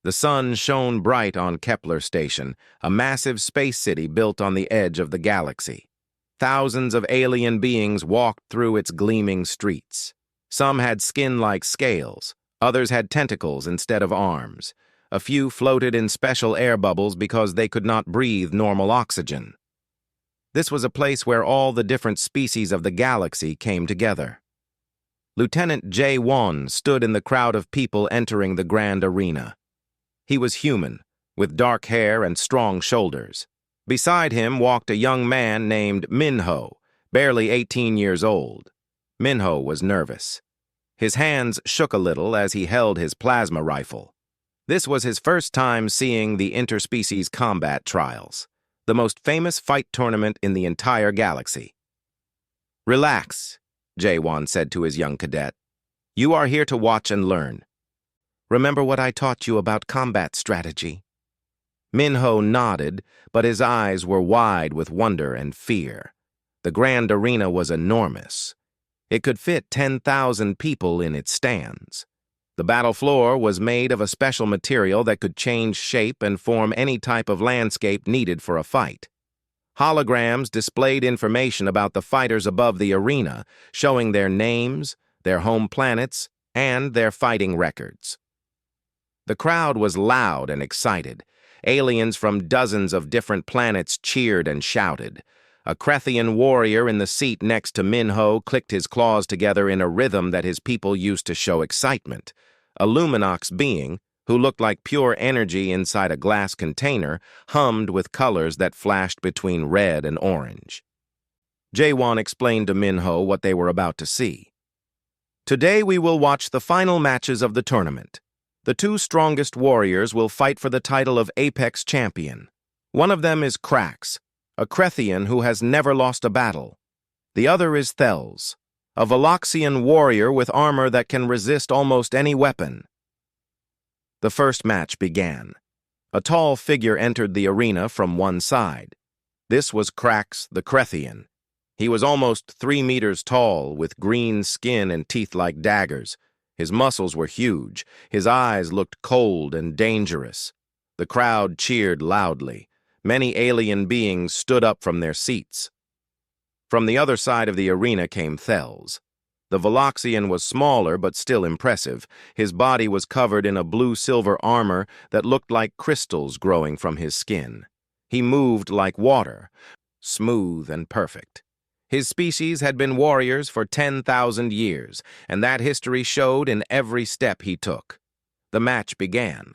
The sun shone bright on Kepler Station, a massive space city built on the edge of the galaxy. Thousands of alien beings walked through its gleaming streets. Some had skin like scales, others had tentacles instead of arms. A few floated in special air bubbles because they could not breathe normal oxygen. This was a place where all the different species of the galaxy came together. Lieutenant J. Won stood in the crowd of people entering the grand arena. He was human, with dark hair and strong shoulders. Beside him walked a young man named Minho, barely 18 years old. Minho was nervous. His hands shook a little as he held his plasma rifle. This was his first time seeing the interspecies combat trials, the most famous fight tournament in the entire galaxy. "Relax," Jaewon said to his young cadet. "You are here to watch and learn. Remember what I taught you about combat strategy?" Minho nodded, but his eyes were wide with wonder and fear. The grand arena was enormous. It could fit 10,000 people in its stands. The battle floor was made of a special material that could change shape and form any type of landscape needed for a fight. Holograms displayed information about the fighters above the arena, showing their names, their home planets, and their fighting records. The crowd was loud and excited. Aliens from dozens of different planets cheered and shouted. A Krethian warrior in the seat next to Minho clicked his claws together in a rhythm that his people used to show excitement. A Luminox being, who looked like pure energy inside a glass container, hummed with colors that flashed between red and orange. Jaewon explained to Minho what they were about to see. "Today we will watch the final matches of the tournament. The two strongest warriors will fight for the title of Apex Champion. One of them is Krax, a Krethian who has never lost a battle. The other is Thels, a Veloxian warrior with armor that can resist almost any weapon." The first match began. A tall figure entered the arena from one side. This was Krax the Krethian. He was almost 3 meters tall, with green skin and teeth like daggers. His muscles were huge. His eyes looked cold and dangerous. The crowd cheered loudly. Many alien beings stood up from their seats. From the other side of the arena came Thels. The Veloxian was smaller but still impressive. His body was covered in a blue-silver armor that looked like crystals growing from his skin. He moved like water, smooth and perfect. His species had been warriors for 10,000 years, and that history showed in every step he took. The match began.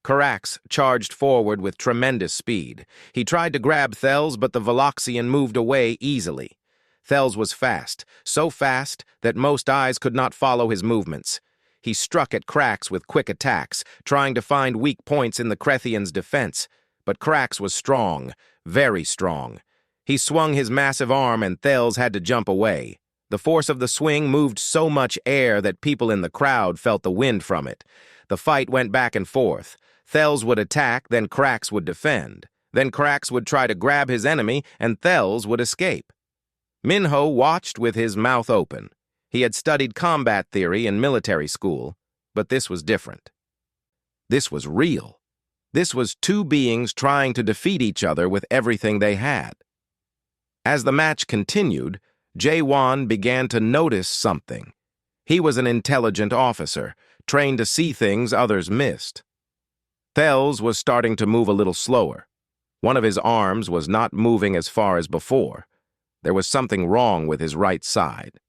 Krax charged forward with tremendous speed. He tried to grab Thels, but the Veloxian moved away easily. Thels was fast, so fast that most eyes could not follow his movements. He struck at Krax with quick attacks, trying to find weak points in the Krethian's defense. But Krax was strong, very strong. He swung his massive arm and Thels had to jump away. The force of the swing moved so much air that people in the crowd felt the wind from it. The fight went back and forth. Thels would attack, then Krax would defend. Then Krax would try to grab his enemy, and Thels would escape. Minho watched with his mouth open. He had studied combat theory in military school, but this was different. This was real. This was two beings trying to defeat each other with everything they had. As the match continued, Jaewon began to notice something. He was an intelligent officer, trained to see things others missed. Thels was starting to move a little slower. One of his arms was not moving as far as before. There was something wrong with his right side.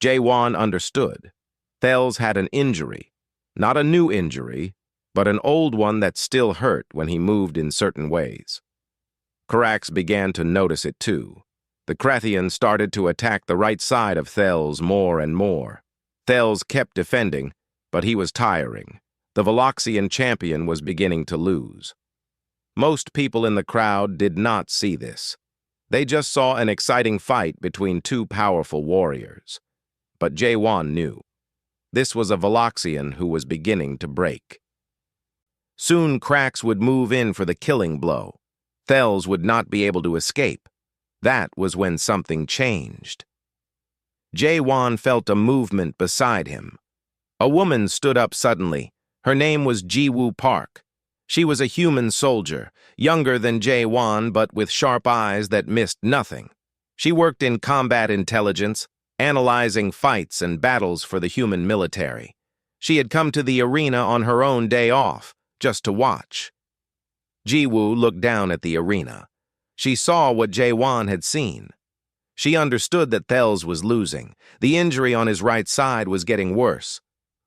Jaewon understood. Thels had an injury. Not a new injury, but an old one that still hurt when he moved in certain ways. Krax began to notice it too. The Krethian started to attack the right side of Thels more and more. Thels kept defending, but he was tiring. The Veloxian champion was beginning to lose. Most people in the crowd did not see this. They just saw an exciting fight between two powerful warriors. But Jaewon knew. This was a Veloxian who was beginning to break. Soon Krax would move in for the killing blow. Thels would not be able to escape. That was when something changed. Jaewon felt a movement beside him. A woman stood up suddenly. Her name was Jiwoo Park. She was a human soldier, younger than Jae-won but with sharp eyes that missed nothing. She worked in combat intelligence, analyzing fights and battles for the human military. She had come to the arena on her own day off, just to watch. Ji-woo looked down at the arena. She saw what Jae-won had seen. She understood that Thels was losing. The injury on his right side was getting worse.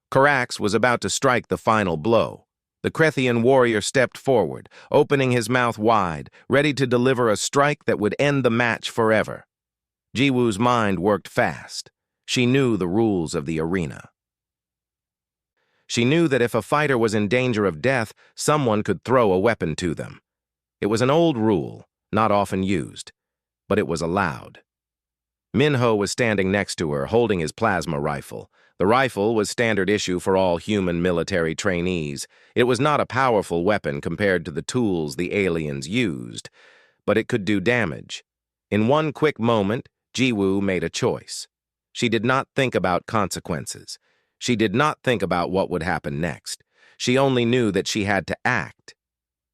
Korax was about to strike the final blow. The Krethian warrior stepped forward, opening his mouth wide, ready to deliver a strike that would end the match forever. Ji-woo's mind worked fast. She knew the rules of the arena. She knew that if a fighter was in danger of death, someone could throw a weapon to them. It was an old rule, not often used, but it was allowed. Minho was standing next to her, holding his plasma rifle. The rifle was standard issue for all human military trainees. It was not a powerful weapon compared to the tools the aliens used, but it could do damage. In one quick moment, Ji-woo made a choice. She did not think about consequences. She did not think about what would happen next. She only knew that she had to act.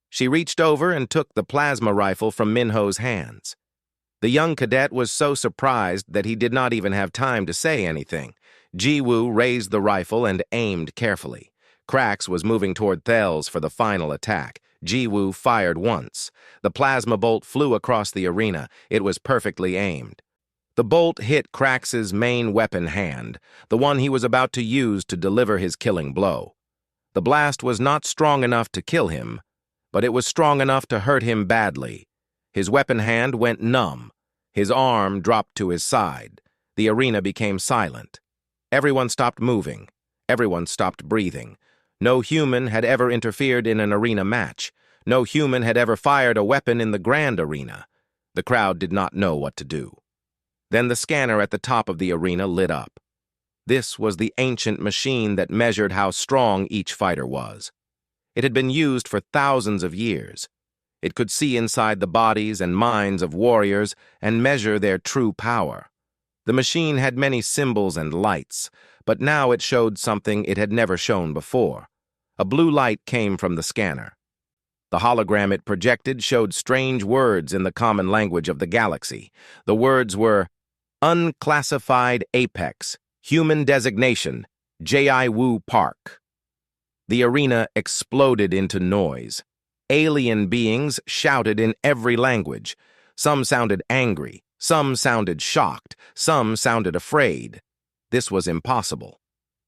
She reached over and took the plasma rifle from Minho's hands. The young cadet was so surprised that he did not even have time to say anything. Ji-woo raised the rifle and aimed carefully. Krax was moving toward Thels for the final attack. Ji-woo fired once. The plasma bolt flew across the arena. It was perfectly aimed. The bolt hit Krax's main weapon hand, the one he was about to use to deliver his killing blow. The blast was not strong enough to kill him, but it was strong enough to hurt him badly. His weapon hand went numb. His arm dropped to his side. The arena became silent. Everyone stopped moving. Everyone stopped breathing. No human had ever interfered in an arena match. No human had ever fired a weapon in the grand arena. The crowd did not know what to do. Then the scanner at the top of the arena lit up. This was the ancient machine that measured how strong each fighter was. It had been used for thousands of years. It could see inside the bodies and minds of warriors and measure their true power. The machine had many symbols and lights, but now it showed something it had never shown before. A blue light came from the scanner. The hologram it projected showed strange words in the common language of the galaxy. The words were, Unclassified Apex, Human Designation, J.I. Park. The arena exploded into noise. Alien beings shouted in every language. Some sounded angry, some sounded shocked, some sounded afraid. This was impossible.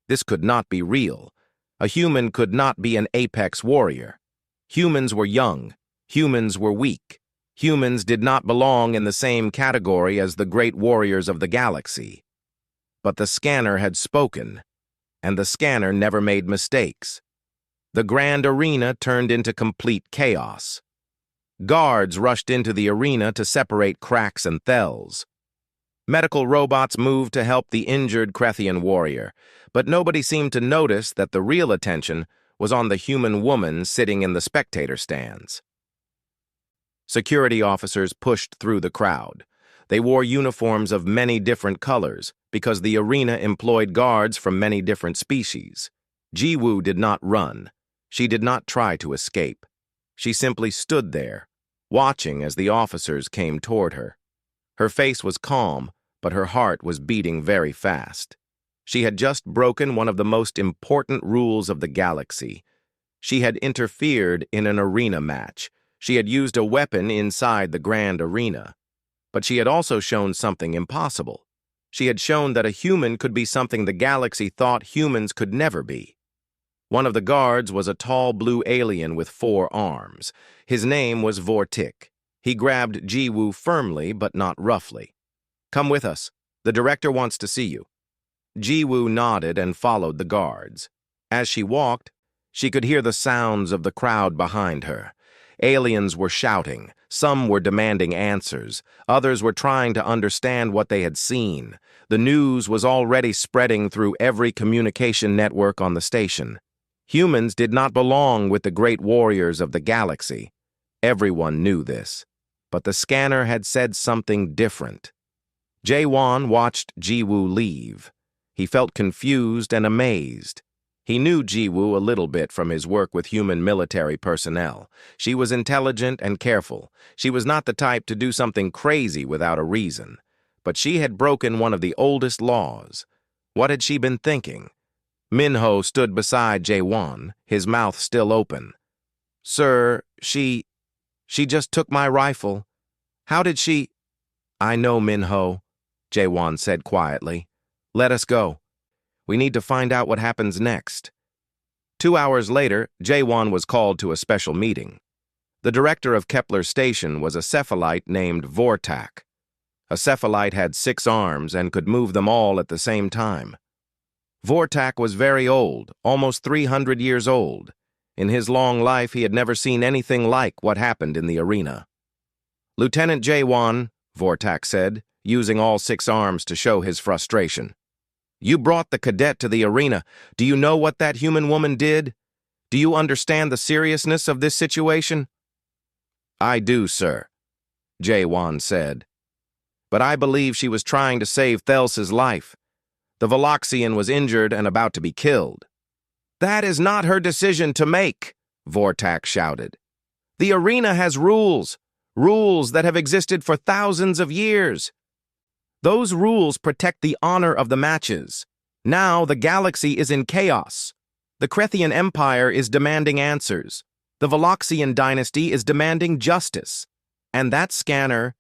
This could not be real. A human could not be an apex warrior. Humans were young. Humans were weak. Humans did not belong in the same category as the great warriors of the galaxy. But the scanner had spoken, and the scanner never made mistakes. The grand arena turned into complete chaos. Guards rushed into the arena to separate Krax and Thels. Medical robots moved to help the injured Krethian warrior, but nobody seemed to notice that the real attention was on the human woman sitting in the spectator stands. Security officers pushed through the crowd. They wore uniforms of many different colors because the arena employed guards from many different species. Ji-woo did not run. She did not try to escape. She simply stood there, watching as the officers came toward her. Her face was calm, but her heart was beating very fast. She had just broken one of the most important rules of the galaxy. She had interfered in an arena match. She had used a weapon inside the grand arena. But she had also shown something impossible. She had shown that a human could be something the galaxy thought humans could never be. One of the guards was a tall blue alien with 4 arms. His name was Vortik. He grabbed Ji-woo firmly, but not roughly. "Come with us. The director wants to see you." Ji-woo nodded and followed the guards. As she walked, she could hear the sounds of the crowd behind her. Aliens were shouting. Some were demanding answers. Others were trying to understand what they had seen. The news was already spreading through every communication network on the station. Humans did not belong with the great warriors of the galaxy. Everyone knew this. But the scanner had said something different. Jae-won watched Ji-woo leave. He felt confused and amazed. He knew Jiwoo a little bit from his work with human military personnel. She was intelligent and careful. She was not the type to do something crazy without a reason. But she had broken one of the oldest laws. What had she been thinking? Minho stood beside Jae-won, his mouth still open. "Sir, she just took my rifle. How did she—" "I know, Minho," Jae-won said quietly. "Let us go. We need to find out what happens next." 2 hours later, Jae-won was called to a special meeting. The director of Kepler Station was a cephalite named Vortak. A cephalite had 6 arms and could move them all at the same time. Vortak was very old, almost 300 years old. In his long life, he had never seen anything like what happened in the arena. "Lieutenant Jae-won," Vortak said, using all 6 arms to show his frustration. "You brought the cadet to the arena. Do you know what that human woman did? Do you understand the seriousness of this situation?" "I do, sir," Jae-won said. "But I believe she was trying to save Thels's life. The Veloxian was injured and about to be killed." "That is not her decision to make," Vortak shouted. "The arena has rules, rules that have existed for thousands of years. Those rules protect the honor of the matches. Now the galaxy is in chaos. The Krethian Empire is demanding answers. The Veloxian dynasty is demanding justice. And that scanner,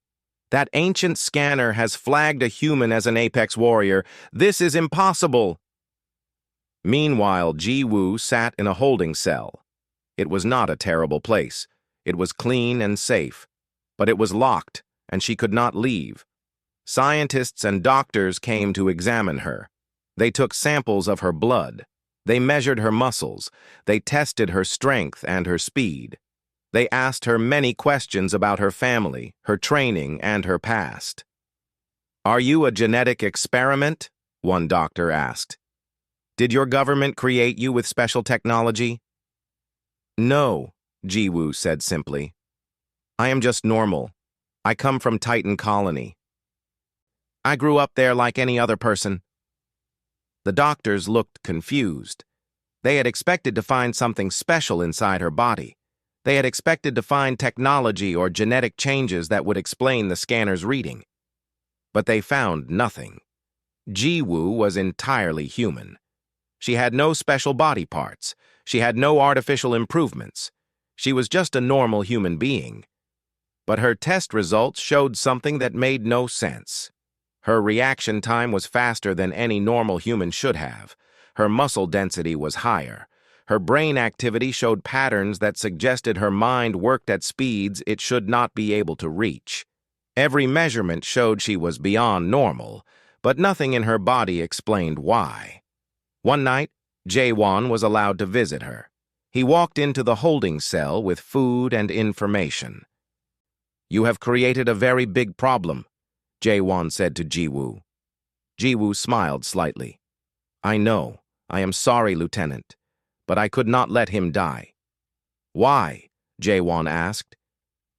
that ancient scanner, has flagged a human as an apex warrior. This is impossible." Meanwhile, Jiwoo sat in a holding cell. It was not a terrible place. It was clean and safe. But it was locked, and she could not leave. Scientists and doctors came to examine her. They took samples of her blood. They measured her muscles. They tested her strength and her speed. They asked her many questions about her family, her training, and her past. "Are you a genetic experiment?" one doctor asked. "Did your government create you with special technology?" "No," Jiwoo said simply. "I am just normal. I come from Titan Colony. I grew up there like any other person." The doctors looked confused. They had expected to find something special inside her body. They had expected to find technology or genetic changes that would explain the scanner's reading. But they found nothing. Jiwoo was entirely human. She had no special body parts. She had no artificial improvements. She was just a normal human being. But her test results showed something that made no sense. Her reaction time was faster than any normal human should have. Her muscle density was higher. Her brain activity showed patterns that suggested her mind worked at speeds it should not be able to reach. Every measurement showed she was beyond normal, but nothing in her body explained why. One night, Jae-won was allowed to visit her. He walked into the holding cell with food and information. "You have created a very big problem," Jae-won said to Jiwoo. Jiwoo smiled slightly. "I know. I am sorry, Lieutenant. But I could not let him die." "Why?" Jae-won asked.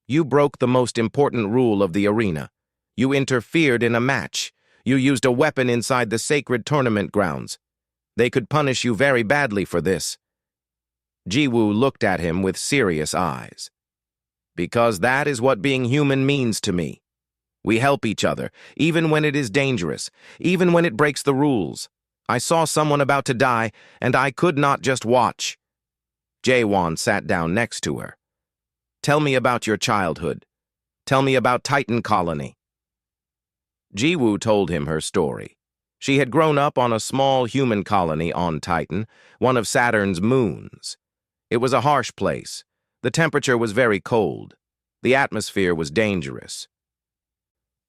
"You broke the most important rule of the arena. You interfered in a match. You used a weapon inside the sacred tournament grounds. They could punish you very badly for this." Jiwoo looked at him with serious eyes. "Because that is what being human means to me. We help each other, even when it is dangerous, even when it breaks the rules. I saw someone about to die, and I could not just watch." Jae-won sat down next to her. "Tell me about your childhood. Tell me about Titan Colony." Jiwoo told him her story. She had grown up on a small human colony on Titan, one of Saturn's moons. It was a harsh place. The temperature was very cold. The atmosphere was dangerous.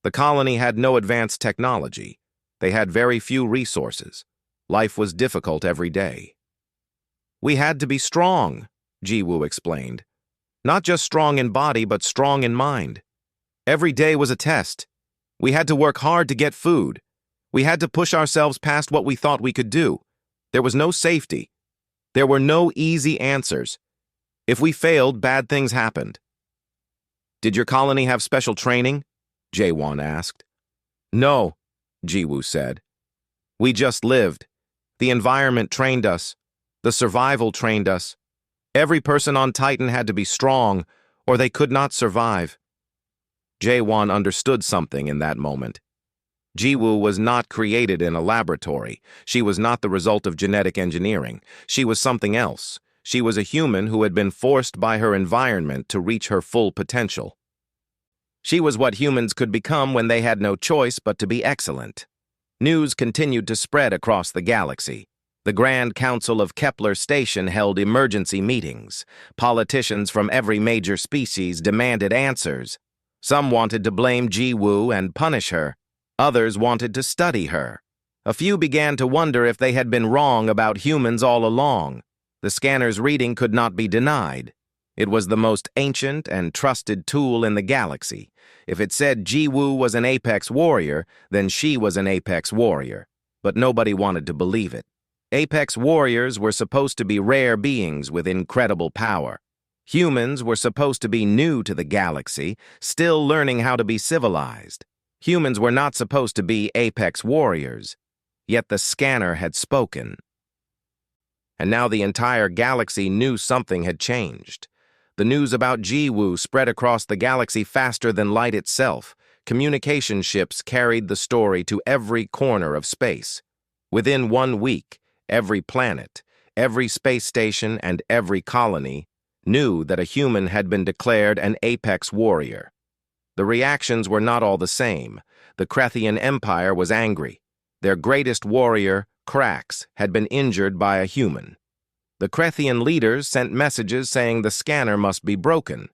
The colony had no advanced technology. They had very few resources. Life was difficult every day. "We had to be strong," Jiwoo explained. "Not just strong in body, but strong in mind. Every day was a test. We had to work hard to get food. We had to push ourselves past what we thought we could do. There was no safety. There were no easy answers. If we failed, bad things happened." "Did your colony have special training?" Jae-won asked. "No," Jiwoo said. "We just lived. The environment trained us. The survival trained us. Every person on Titan had to be strong, or they could not survive. Jae-won understood something in that moment. Ji-woo was not created in a laboratory. She was not the result of genetic engineering. She was something else. She was a human who had been forced by her environment to reach her full potential. She was what humans could become when they had no choice but to be excellent. News continued to spread across the galaxy. The Grand Council of Kepler Station held emergency meetings. Politicians from every major species demanded answers. Some wanted to blame Ji-woo and punish her. Others wanted to study her. A few began to wonder if they had been wrong about humans all along. The scanner's reading could not be denied. It was the most ancient and trusted tool in the galaxy. If it said Ji-woo was an apex warrior, then she was an apex warrior. But nobody wanted to believe it. Apex warriors were supposed to be rare beings with incredible power. Humans were supposed to be new to the galaxy, still learning how to be civilized. Humans were not supposed to be apex warriors. Yet the scanner had spoken. And now the entire galaxy knew something had changed. The news about Ji-woo spread across the galaxy faster than light itself. Communication ships carried the story to every corner of space. Within 1 week, every planet, every space station, and every colony knew that a human had been declared an apex warrior. The reactions were not all the same. The Krethian Empire was angry. Their greatest warrior, Krax, had been injured by a human. The Krethian leaders sent messages saying the scanner must be broken.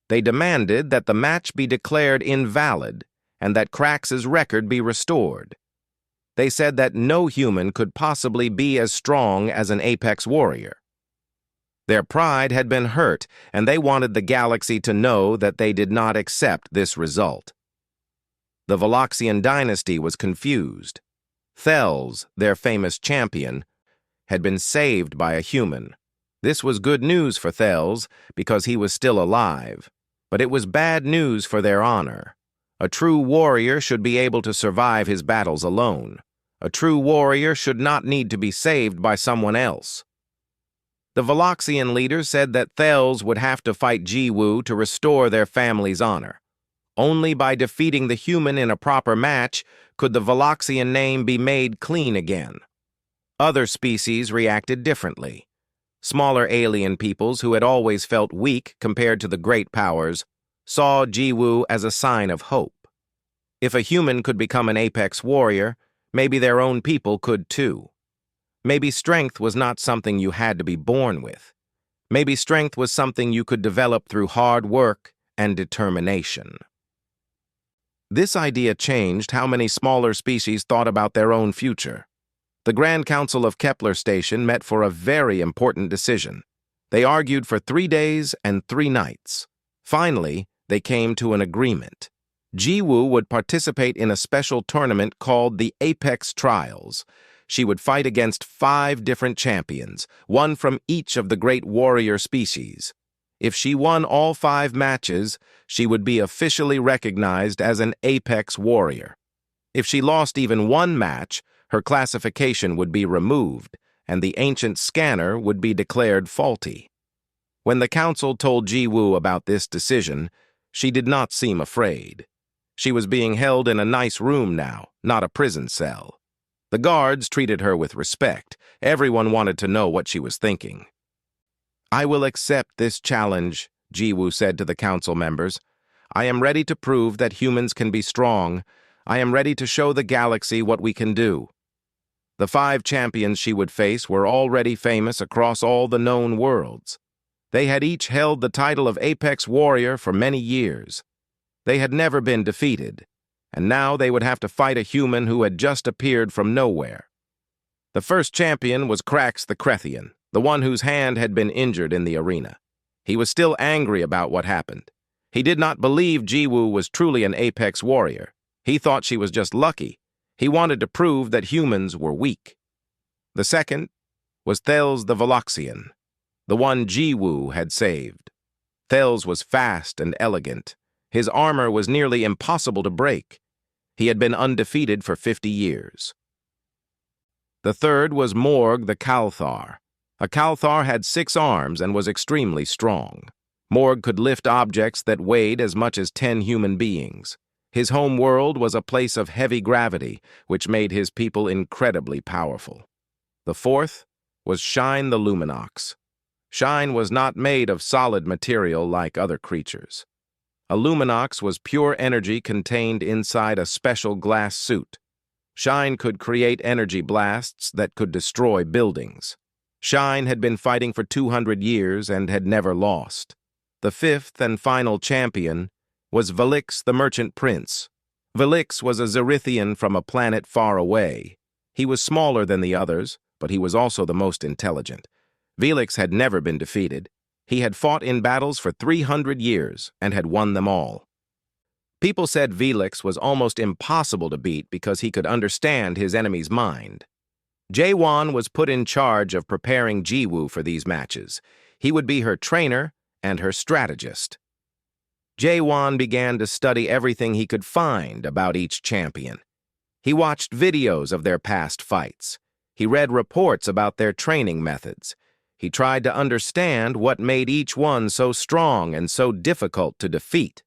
They demanded that the match be declared invalid and that Krax's record be restored. They said that no human could possibly be as strong as an apex warrior. Their pride had been hurt, and they wanted the galaxy to know that they did not accept this result. The Veloxian dynasty was confused. Thales, their famous champion, had been saved by a human. This was good news for Thales because he was still alive, but it was bad news for their honor. A true warrior should be able to survive his battles alone. A true warrior should not need to be saved by someone else. The Veloxian leaders said that Thales would have to fight Ji-woo to restore their family's honor. Only by defeating the human in a proper match could the Veloxian name be made clean again. Other species reacted differently. Smaller alien peoples who had always felt weak compared to the great powers saw Ji-woo as a sign of hope. If a human could become an apex warrior, maybe their own people could too. Maybe strength was not something you had to be born with. Maybe strength was something you could develop through hard work and determination. This idea changed how many smaller species thought about their own future. The Grand Council of Kepler Station met for a very important decision. They argued for 3 days and 3 nights. Finally, they came to an agreement. Ji-woo would participate in a special tournament called the Apex Trials. She would fight against 5 different champions, one from each of the great warrior species. If she won all 5 matches, she would be officially recognized as an apex warrior. If she lost even 1 match, her classification would be removed, and the ancient scanner would be declared faulty. When the council told Ji-woo about this decision, she did not seem afraid. She was being held in a nice room now, not a prison cell. The guards treated her with respect. Everyone wanted to know what she was thinking. "I will accept this challenge," Ji-woo said to the council members. "I am ready to prove that humans can be strong. I am ready to show the galaxy what we can do." The 5 champions she would face were already famous across all the known worlds. They had each held the title of Apex Warrior for many years. They had never been defeated, and now they would have to fight a human who had just appeared from nowhere. The first champion was Krax the Krethian, the one whose hand had been injured in the arena. He was still angry about what happened. He did not believe Ji-woo was truly an apex warrior. He thought she was just lucky. He wanted to prove that humans were weak. The second was Thales the Veloxian, the one Ji-woo had saved. Thales was fast and elegant. His armor was nearly impossible to break. He had been undefeated for 50 years. The third was Morg the Kalthar, A Kalthar had 6 arms and was extremely strong. Morg could lift objects that weighed as much as 10 human beings. His home world was a place of heavy gravity, which made his people incredibly powerful. The 4th was Shine the Luminox. Shine was not made of solid material like other creatures. A Luminox was pure energy contained inside a special glass suit. Shine could create energy blasts that could destroy buildings. Shine had been fighting for 200 years and had never lost. The 5th and final champion was Velix the Merchant Prince. Velix was a Zerithian from a planet far away. He was smaller than the others, but he was also the most intelligent. Velix had never been defeated. He had fought in battles for 300 years and had won them all. People said Velix was almost impossible to beat because he could understand his enemy's mind. Jaewon was put in charge of preparing Jiwoo for these matches. He would be her trainer and her strategist. Jaewon began to study everything he could find about each champion. He watched videos of their past fights. He read reports about their training methods. He tried to understand what made each one so strong and so difficult to defeat.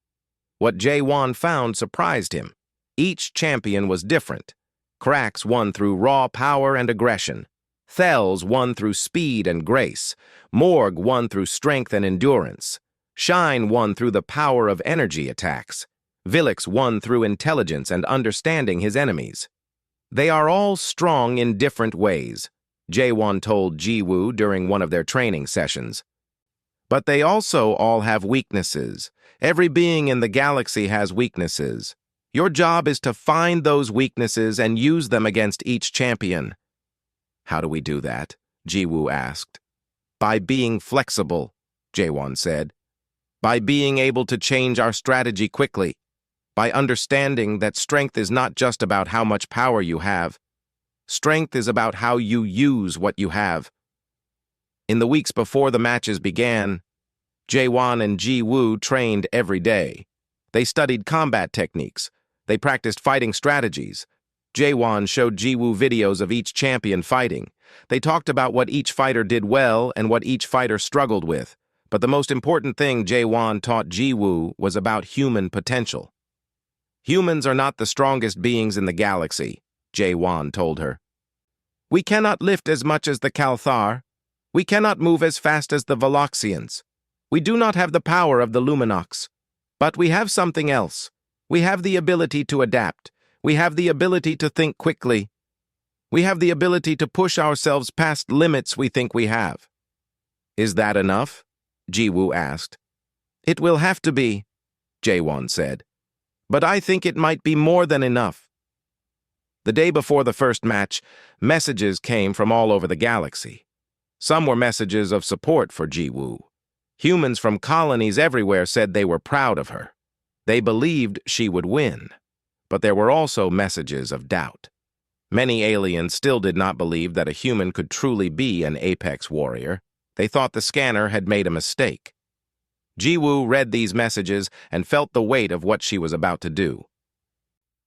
What Jaewon found surprised him. Each champion was different. Krax won through raw power and aggression. Thels won through speed and grace. Morg won through strength and endurance. Shine won through the power of energy attacks. Velix won through intelligence and understanding his enemies. They are all strong in different ways, Jaewon told Jiwoo during one of their training sessions. But they also all have weaknesses. Every being in the galaxy has weaknesses. Your job is to find those weaknesses and use them against each champion. How do we do that? Jiwoo asked. By being flexible, Jaewon said. By being able to change our strategy quickly. By understanding that strength is not just about how much power you have. Strength is about how you use what you have. In the weeks before the matches began, Jaewon and Jiwoo trained every day. They studied combat techniques. They practiced fighting strategies. Jaewon showed Jiwoo videos of each champion fighting. They talked about what each fighter did well and what each fighter struggled with. But the most important thing Jaewon taught Jiwoo was about human potential. Humans are not the strongest beings in the galaxy, Jaewon told her. We cannot lift as much as the Kalthar. We cannot move as fast as the Veloxians. We do not have the power of the Luminox. But we have something else. We have the ability to adapt. We have the ability to think quickly. We have the ability to push ourselves past limits we think we have. Is that enough? Jiwoo asked. It will have to be, Jaewon said. But I think it might be more than enough. The day before the first match, messages came from all over the galaxy. Some were messages of support for Jiwoo. Humans from colonies everywhere said they were proud of her. They believed she would win. But there were also messages of doubt. Many aliens still did not believe that a human could truly be an apex warrior. They thought the scanner had made a mistake. Jiwoo read these messages and felt the weight of what she was about to do.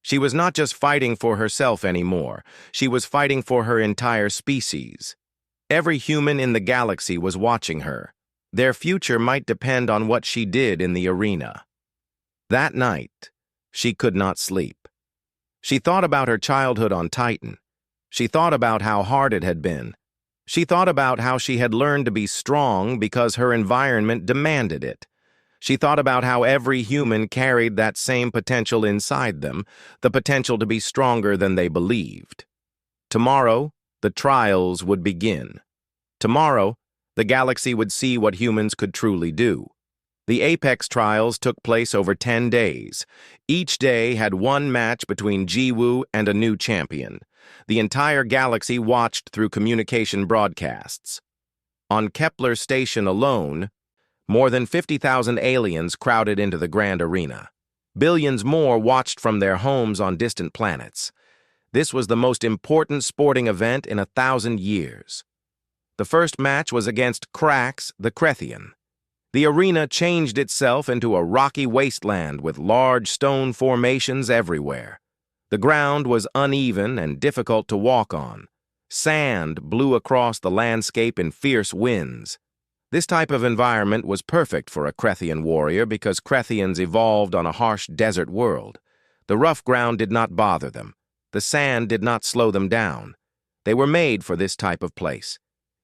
She was not just fighting for herself anymore. She was fighting for her entire species. Every human in the galaxy was watching her. Their future might depend on what she did in the arena. That night, she could not sleep. She thought about her childhood on Titan. She thought about how hard it had been. She thought about how she had learned to be strong because her environment demanded it. She thought about how every human carried that same potential inside them, the potential to be stronger than they believed. Tomorrow, the trials would begin. Tomorrow, the galaxy would see what humans could truly do. The Apex trials took place over 10 days. Each day had one match between Jiwoo and a new champion. The entire galaxy watched through communication broadcasts. On Kepler Station alone, more than 50,000 aliens crowded into the grand arena. Billions more watched from their homes on distant planets. This was the most important sporting event in 1,000 years. The first match was against Krax the Krethian. The arena changed itself into a rocky wasteland with large stone formations everywhere. The ground was uneven and difficult to walk on. Sand blew across the landscape in fierce winds. This type of environment was perfect for a Krethian warrior because Krethians evolved on a harsh desert world. The rough ground did not bother them. The sand did not slow them down. They were made for this type of place.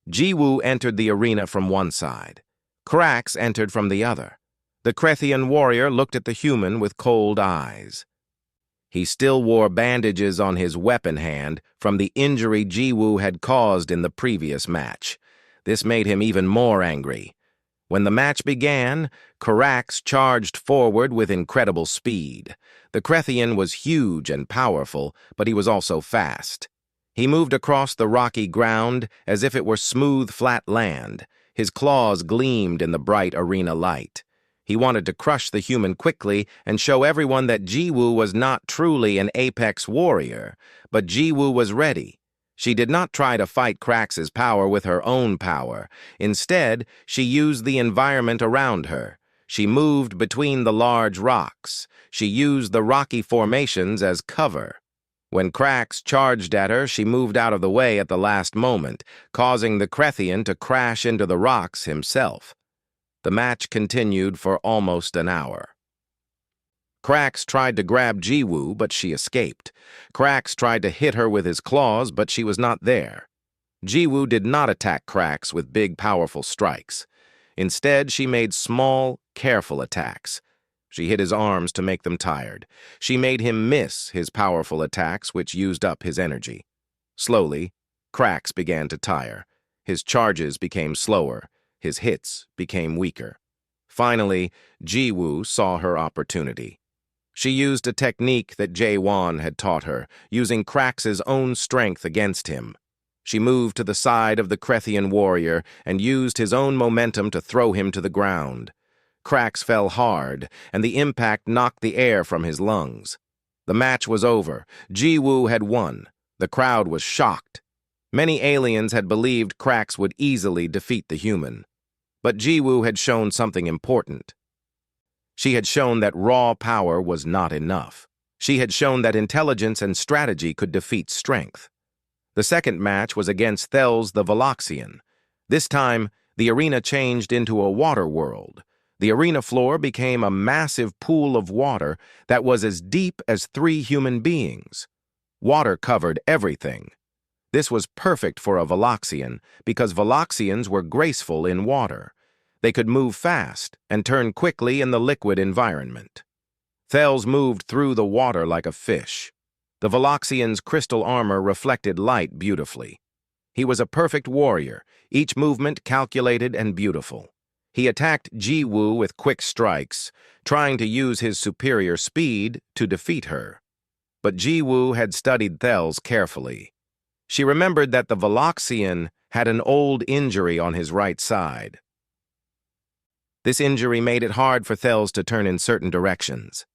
Jiwoo entered the arena from one side. Krax entered from the other. The Krethian warrior looked at the human with cold eyes. He still wore bandages on his weapon hand from the injury Jiwoo had caused in the previous match. This made him even more angry. When the match began, Krax charged forward with incredible speed. The Krethian was huge and powerful, but he was also fast. He moved across the rocky ground as if it were smooth, flat land. His claws gleamed in the bright arena light. He wanted to crush the human quickly and show everyone that Jiwoo was not truly an apex warrior, but Jiwoo was ready. She did not try to fight Krax's power with her own power. Instead, she used the environment around her. She moved between the large rocks. She used the rocky formations as cover. When Krax charged at her, she moved out of the way at the last moment, causing the Krethian to crash into the rocks himself. The match continued for almost an hour. Krax tried to grab Jiwoo, but she escaped. Krax tried to hit her with his claws, but she was not there. Jiwoo did not attack Krax with big, powerful strikes. Instead, she made small, careful attacks. She hit his arms to make them tired. She made him miss his powerful attacks, which used up his energy. Slowly, Krax began to tire. His charges became slower. His hits became weaker. Finally, Jiwoo saw her opportunity. She used a technique that Jae-won had taught her, using Krax's own strength against him. She moved to the side of the Krethian warrior and used his own momentum to throw him to the ground. Krax fell hard, and the impact knocked the air from his lungs. The match was over. Jiwoo had won. The crowd was shocked. Many aliens had believed Krax would easily defeat the human. But Jiwoo had shown something important. She had shown that raw power was not enough. She had shown that intelligence and strategy could defeat strength. The second match was against Thels the Valoxian. This time, the arena changed into a water world. The arena floor became a massive pool of water that was as deep as 3 human beings. Water covered everything. This was perfect for a Valoxian because Valoxians were graceful in water. They could move fast and turn quickly in the liquid environment. Thels moved through the water like a fish. The Valoxian's crystal armor reflected light beautifully. He was a perfect warrior, each movement calculated and beautiful. He attacked Jiwoo with quick strikes, trying to use his superior speed to defeat her. But Jiwoo had studied Thels carefully. She remembered that the Valoxian had an old injury on his right side. This injury made it hard for Thels to turn in certain directions.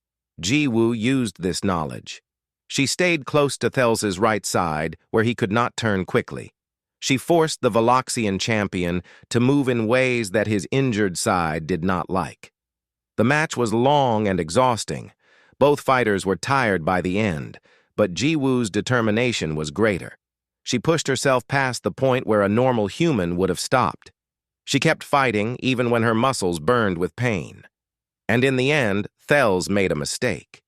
Jiwoo used this knowledge. She stayed close to Thels's right side, where he could not turn quickly. She forced the Valoxian champion to move in ways that his injured side did not like. The match was long and exhausting. Both fighters were tired by the end, but Jiwoo's determination was greater. She pushed herself past the point where a normal human would have stopped. She kept fighting even when her muscles burned with pain. And in the end, Thels made a mistake.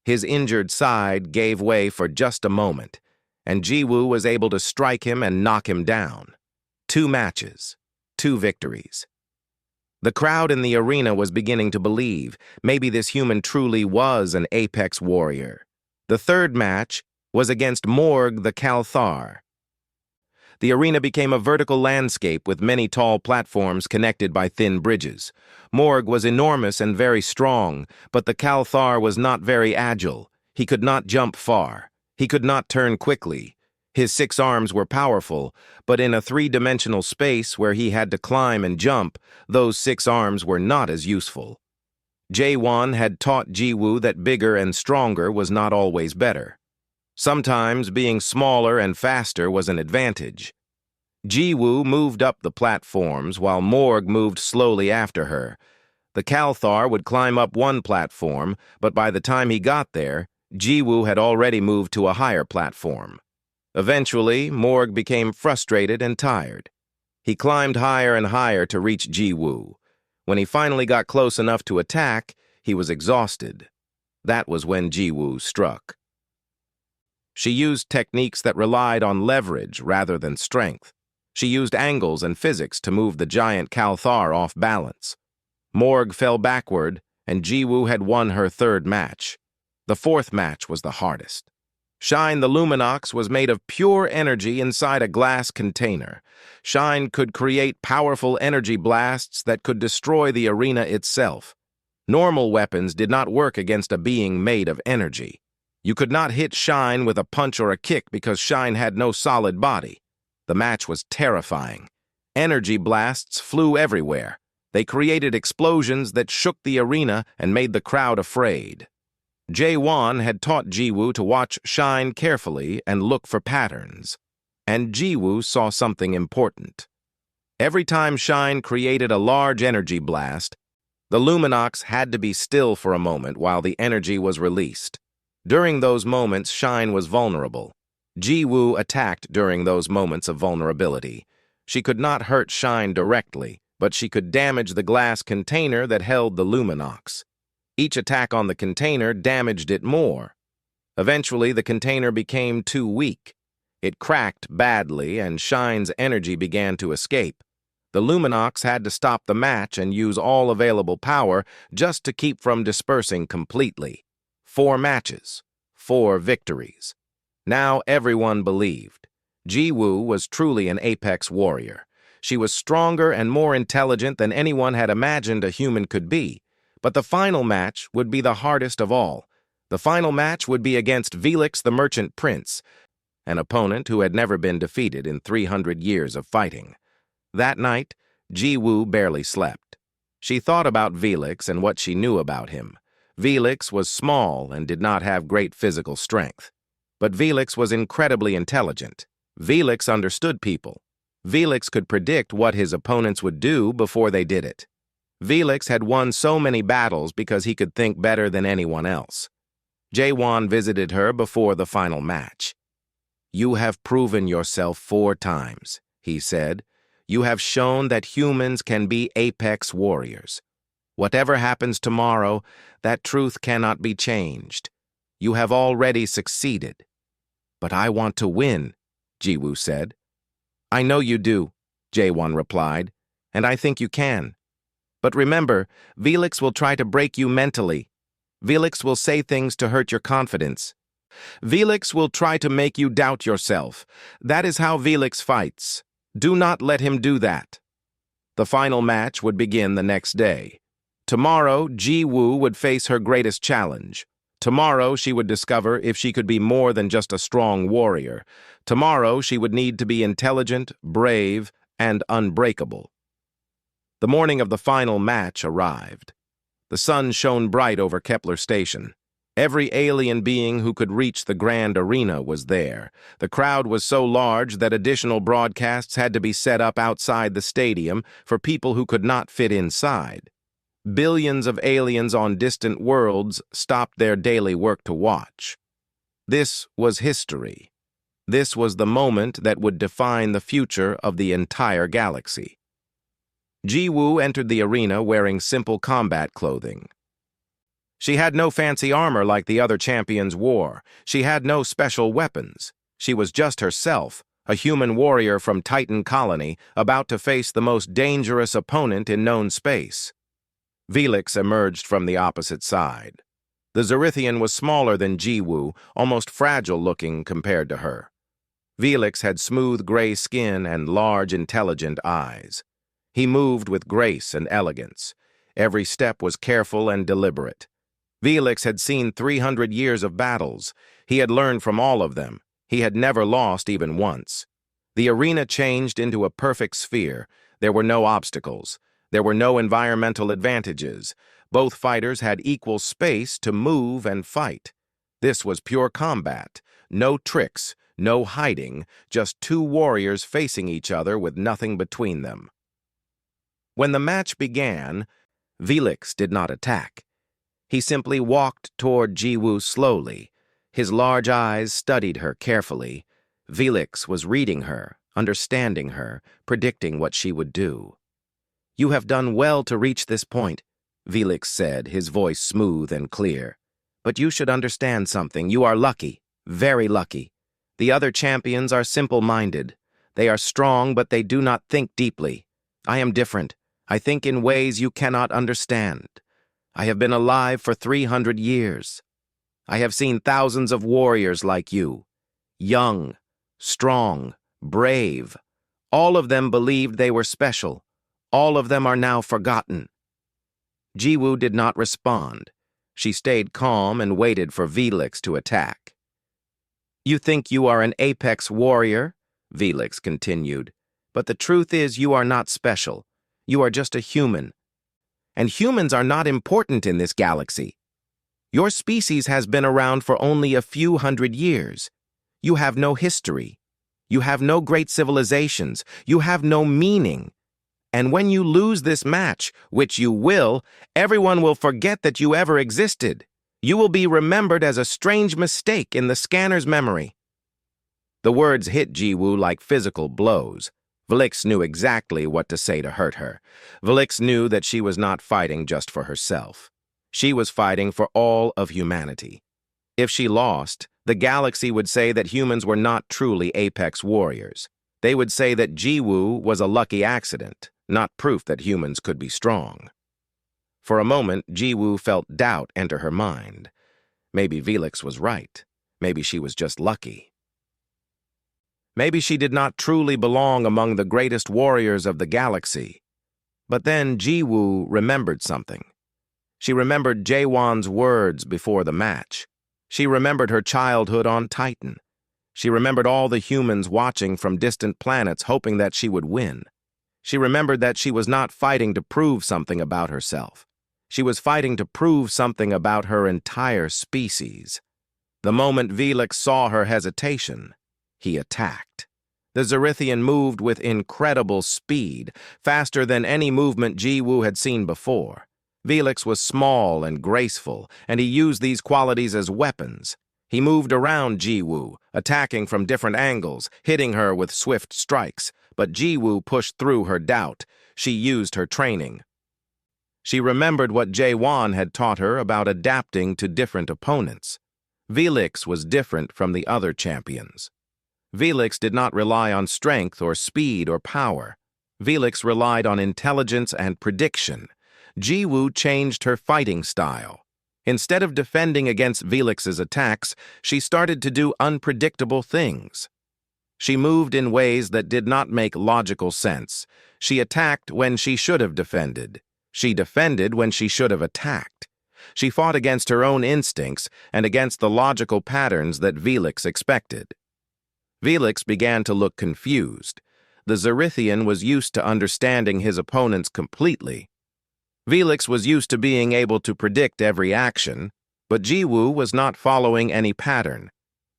His injured side gave way for just a moment, and Jiwoo was able to strike him and knock him down. 2 matches, 2 victories. The crowd in the arena was beginning to believe maybe this human truly was an apex warrior. The third match was against Morg the Calthar. The arena became a vertical landscape with many tall platforms connected by thin bridges. Morg was enormous and very strong, but the Calthar was not very agile. He could not jump far. He could not turn quickly. His 6 arms were powerful, but in a 3-dimensional space where he had to climb and jump, those 6 arms were not as useful. Jae-won had taught Jiwoo that bigger and stronger was not always better. Sometimes being smaller and faster was an advantage. Jiwoo moved up the platforms while Morg moved slowly after her. The Calthar would climb up one platform, but by the time he got there, Jiwoo had already moved to a higher platform. Eventually, Morg became frustrated and tired. He climbed higher and higher to reach Ji-Woo. When he finally got close enough to attack, he was exhausted. That was when Ji-Woo struck. She used techniques that relied on leverage rather than strength. She used angles and physics to move the giant Kalthar off balance. Morg fell backward, and Ji-Woo had won her third match. The fourth match was the hardest. Shine the Luminox was made of pure energy inside a glass container. Shine could create powerful energy blasts that could destroy the arena itself. Normal weapons did not work against a being made of energy. You could not hit Shine with a punch or a kick because Shine had no solid body. The match was terrifying. Energy blasts flew everywhere. They created explosions that shook the arena and made the crowd afraid. Jae-won had taught Ji-Woo to watch Shine carefully and look for patterns. And Ji-Woo saw something important. Every time Shine created a large energy blast, the Luminox had to be still for a moment while the energy was released. During those moments, Shine was vulnerable. Ji-Woo attacked during those moments of vulnerability. She could not hurt Shine directly, but she could damage the glass container that held the Luminox. Each attack on the container damaged it more. Eventually, the container became too weak. It cracked badly, and Shine's energy began to escape. The Luminox had to stop the match and use all available power just to keep from dispersing completely. 4 matches, 4 victories. Now everyone believed. Ji-Woo was truly an apex warrior. She was stronger and more intelligent than anyone had imagined a human could be. But the final match would be the hardest of all. The final match would be against Velix the Merchant Prince, an opponent who had never been defeated in 300 years of fighting. That night, Ji-Woo barely slept. She thought about Velix and what she knew about him. Velix was small and did not have great physical strength. But Velix was incredibly intelligent. Velix understood people. Velix could predict what his opponents would do before they did it. Velix had won so many battles because he could think better than anyone else. Jae-won visited her before the final match. "You have proven yourself 4 times," he said. "You have shown that humans can be apex warriors. Whatever happens tomorrow, that truth cannot be changed. You have already succeeded." "But I want to win," Ji-Woo said. "I know you do," Jae-won replied, "and I think you can. But remember, Velix will try to break you mentally. Velix will say things to hurt your confidence. Velix will try to make you doubt yourself. That is how Velix fights. Do not let him do that." The final match would begin the next day. Tomorrow, Ji-Woo would face her greatest challenge. Tomorrow, she would discover if she could be more than just a strong warrior. Tomorrow, she would need to be intelligent, brave, and unbreakable. The morning of the final match arrived. The sun shone bright over Kepler Station. Every alien being who could reach the grand arena was there. The crowd was so large that additional broadcasts had to be set up outside the stadium for people who could not fit inside. Billions of aliens on distant worlds stopped their daily work to watch. This was history. This was the moment that would define the future of the entire galaxy. Ji-Woo entered the arena wearing simple combat clothing. She had no fancy armor like the other champions wore. She had no special weapons. She was just herself, a human warrior from Titan Colony, about to face the most dangerous opponent in known space. Velix emerged from the opposite side. The Zorithian was smaller than Ji-Woo, almost fragile-looking compared to her. Velix had smooth gray skin and large, intelligent eyes. He moved with grace and elegance. Every step was careful and deliberate. Velix had seen 300 years of battles. He had learned from all of them. He had never lost even once. The arena changed into a perfect sphere. There were no obstacles. There were no environmental advantages. Both fighters had equal space to move and fight. This was pure combat. No tricks, no hiding, just 2 warriors facing each other with nothing between them. When the match began, Velix did not attack. He simply walked toward Ji-Woo slowly. His large eyes studied her carefully. Felix was reading her, understanding her, predicting what she would do. "You have done well to reach this point," Felix said, his voice smooth and clear. "But you should understand something. You are lucky, very lucky. The other champions are simple-minded. They are strong, but they do not think deeply. I am different. I think in ways you cannot understand. I have been alive for 300 years. I have seen thousands of warriors like you. Young, strong, brave. All of them believed they were special. All of them are now forgotten." Jiwoo did not respond. She stayed calm and waited for Felix to attack. "You think you are an apex warrior?" Felix continued. "But the truth is you are not special. You are just a human. And humans are not important in this galaxy. Your species has been around for only a few hundred years. You have no history. You have no great civilizations. You have no meaning. And when you lose this match, which you will, everyone will forget that you ever existed. You will be remembered as a strange mistake in the scanner's memory." The words hit Jiwoo like physical blows. Felix knew exactly what to say to hurt her. Felix knew that she was not fighting just for herself. She was fighting for all of humanity. If she lost, the galaxy would say that humans were not truly apex warriors. They would say that Jiwoo was a lucky accident, not proof that humans could be strong. For a moment, Jiwoo felt doubt enter her mind. Maybe Felix was right. Maybe she was just lucky. Maybe she did not truly belong among the greatest warriors of the galaxy. But then Jiwoo remembered something. She remembered Jaewon's words before the match. She remembered her childhood on Titan. She remembered all the humans watching from distant planets hoping that she would win. She remembered that she was not fighting to prove something about herself. She was fighting to prove something about her entire species. The moment Felix saw her hesitation, he attacked. The Zerithian moved with incredible speed, faster than any movement Jiwoo had seen before. Felix was small and graceful, and he used these qualities as weapons. He moved around Jiwoo, attacking from different angles, hitting her with swift strikes. But Jiwoo pushed through her doubt. She used her training. She remembered what Jaewon had taught her about adapting to different opponents. Felix was different from the other champions. Felix did not rely on strength or speed or power. Felix relied on intelligence and prediction. Jiwoo changed her fighting style. Instead of defending against Felix's attacks, she started to do unpredictable things. She moved in ways that did not make logical sense. She attacked when she should have defended. She defended when she should have attacked. She fought against her own instincts and against the logical patterns that Felix expected. Felix began to look confused. The Zerithian was used to understanding his opponents completely. Felix was used to being able to predict every action, but Jiwoo was not following any pattern.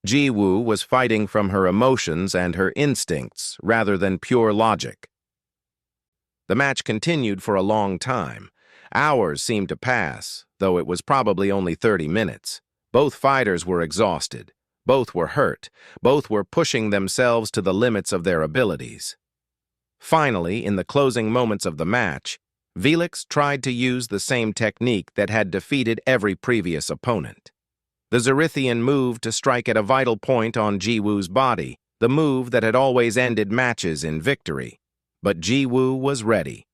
Jiwoo was fighting from her emotions and her instincts rather than pure logic. The match continued for a long time. Hours seemed to pass, though it was probably only 30 minutes. Both fighters were exhausted. Both were hurt. Both were pushing themselves to the limits of their abilities. Finally, in the closing moments of the match, Felix tried to use the same technique that had defeated every previous opponent. The Zerithian moved to strike at a vital point on Jiwoo's body, the move that had always ended matches in victory. But Jiwoo was ready.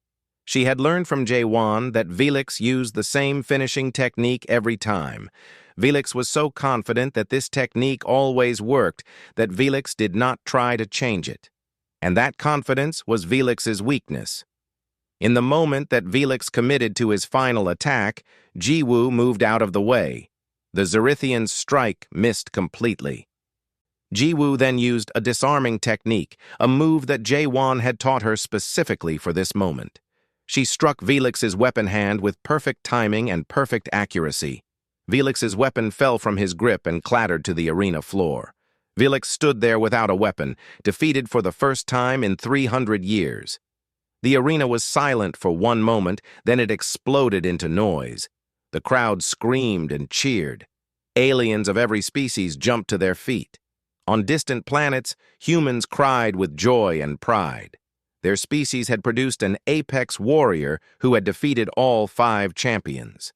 She had learned from Jaewon that Felix used the same finishing technique every time. Felix was so confident that this technique always worked that Felix did not try to change it. And that confidence was Felix's weakness. In the moment that Felix committed to his final attack, Jiwoo moved out of the way. The Zerithian's strike missed completely. Jiwoo then used a disarming technique, a move that Jaewon had taught her specifically for this moment. She struck Felix's weapon hand with perfect timing and perfect accuracy. Felix's weapon fell from his grip and clattered to the arena floor. Felix stood there without a weapon, defeated for the first time in 300 years. The arena was silent for one moment, then it exploded into noise. The crowd screamed and cheered. Aliens of every species jumped to their feet. On distant planets, humans cried with joy and pride. Their species had produced an apex warrior who had defeated all 5 champions.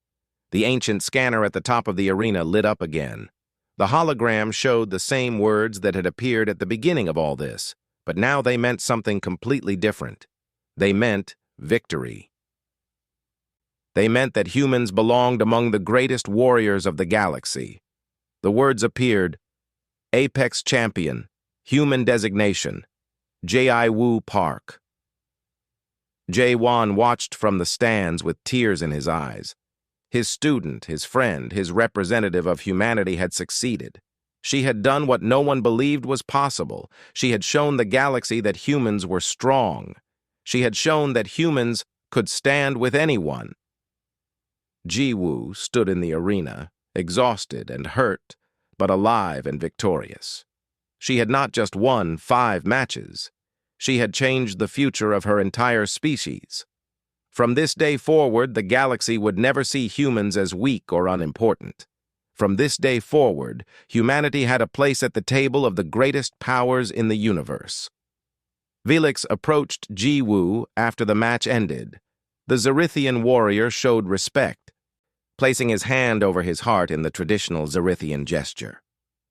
The ancient scanner at the top of the arena lit up again. The hologram showed the same words that had appeared at the beginning of all this, but now they meant something completely different. They meant victory. They meant that humans belonged among the greatest warriors of the galaxy. The words appeared: Apex Champion, Human Designation, J.I. Wu Park. Jae-won watched from the stands with tears in his eyes. His student, his friend, his representative of humanity had succeeded. She had done what no one believed was possible. She had shown the galaxy that humans were strong. She had shown that humans could stand with anyone. Ji-woo stood in the arena, exhausted and hurt, but alive and victorious. She had not just won 5 matches. She had changed the future of her entire species. From this day forward, the galaxy would never see humans as weak or unimportant. From this day forward, humanity had a place at the table of the greatest powers in the universe. Felix approached Ji-woo after the match ended. The Zerithian warrior showed respect, placing his hand over his heart in the traditional Zerithian gesture.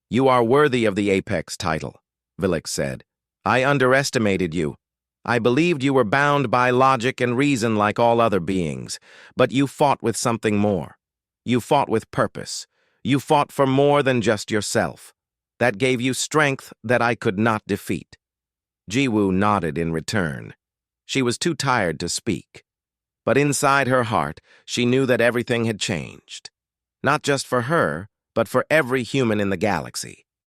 "You are worthy of the Apex title," Felix said. "I underestimated you. I believed you were bound by logic and reason like all other beings, but you fought with something more. You fought with purpose. You fought for more than just yourself. That gave you strength that I could not defeat." Ji-woo nodded in return. She was too tired to speak. But inside her heart, she knew that everything had changed. Not just for her, but for every human in the galaxy.